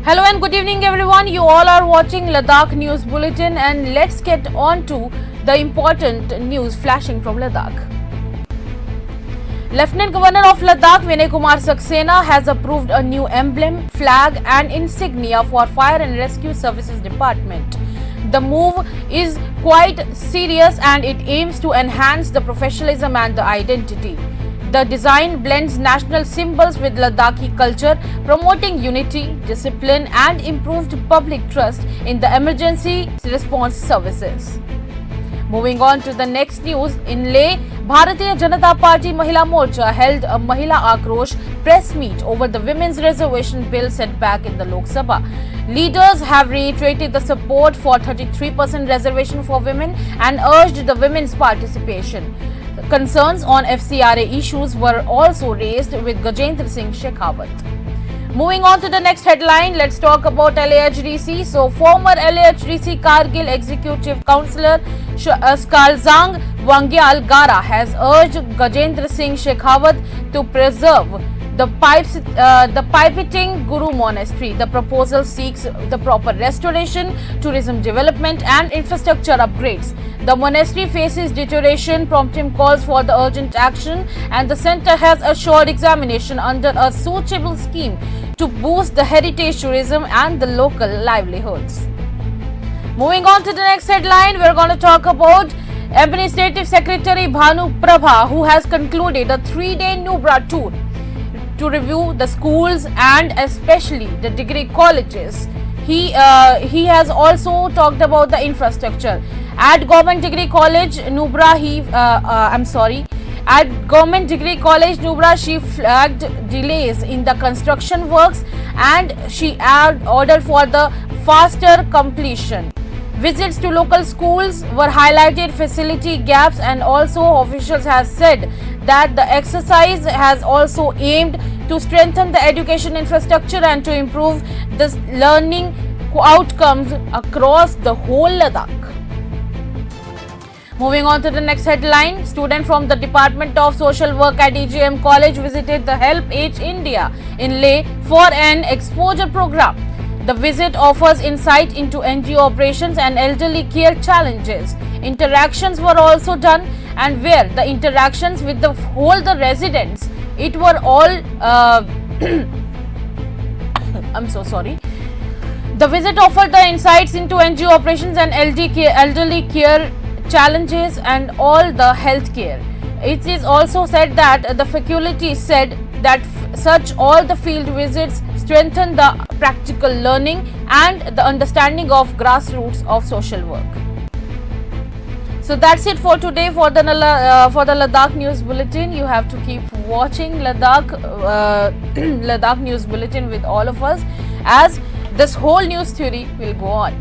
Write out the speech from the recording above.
Hello and good evening everyone. You all are watching Ladakh News Bulletin and let's get on to the important news flashing from Ladakh. Lieutenant Governor of Ladakh Vinay Kumar Saxena has approved a new emblem, flag and insignia for Fire and Rescue Services Department. The move is quite serious and it aims to enhance the professionalism and the identity. The design blends national symbols with Ladakhi culture, promoting unity, discipline and improved public trust in the emergency response services. Moving on to the next news, in Leh, Bharatiya Janata Party Mahila Morcha held a Mahila Akrosh press meet over the women's reservation bill set back in the Lok Sabha. Leaders have reiterated the support for 33% reservation for women and urged the women's participation. Concerns on FCRA issues were also raised with Gajendra Singh Shekhawat. Moving on to the next headline, let's talk about LAHDC. So, former LAHDC Kargil Executive Councillor Skalzang Wangyal Gara has urged Gajendra Singh Shekhawat to preserve the Pipeting Guru Monastery. The proposal seeks the proper restoration, tourism development and infrastructure upgrades. The monastery faces deterioration, prompting calls for the urgent action, and the centre has assured examination under a suitable scheme to boost the heritage tourism and the local livelihoods. Moving on to the next headline, we're going to talk about Administrative Secretary Bhanu Prabha, who has concluded a 3-day Nubra tour to review the schools and especially the degree colleges. He has also talked about the infrastructure. At Government Degree College Nubra, At Government Degree College Nubra, she flagged delays in the construction works and she ordered for the faster completion. Visits to local schools were highlighted, facility gaps, and also officials have said that the exercise has also aimed to strengthen the education infrastructure and to improve the learning outcomes across the whole Ladakh. Moving on to the next headline, student from the Department of Social Work at EGM College visited the Help Age India in Leh for an exposure program. The visit offers insight into NGO operations and elderly care challenges. Interactions were also done, and where the interactions with the residents, it were all The visit offered the insights into NGO operations and elderly care challenges and all the health care. It is also said that the faculty said that such all the field visits strengthen the practical learning and the understanding of grassroots of social work. So that's it for today for the Ladakh News Bulletin. You have to keep watching Ladakh News Bulletin with all of us, as this whole news story will go on.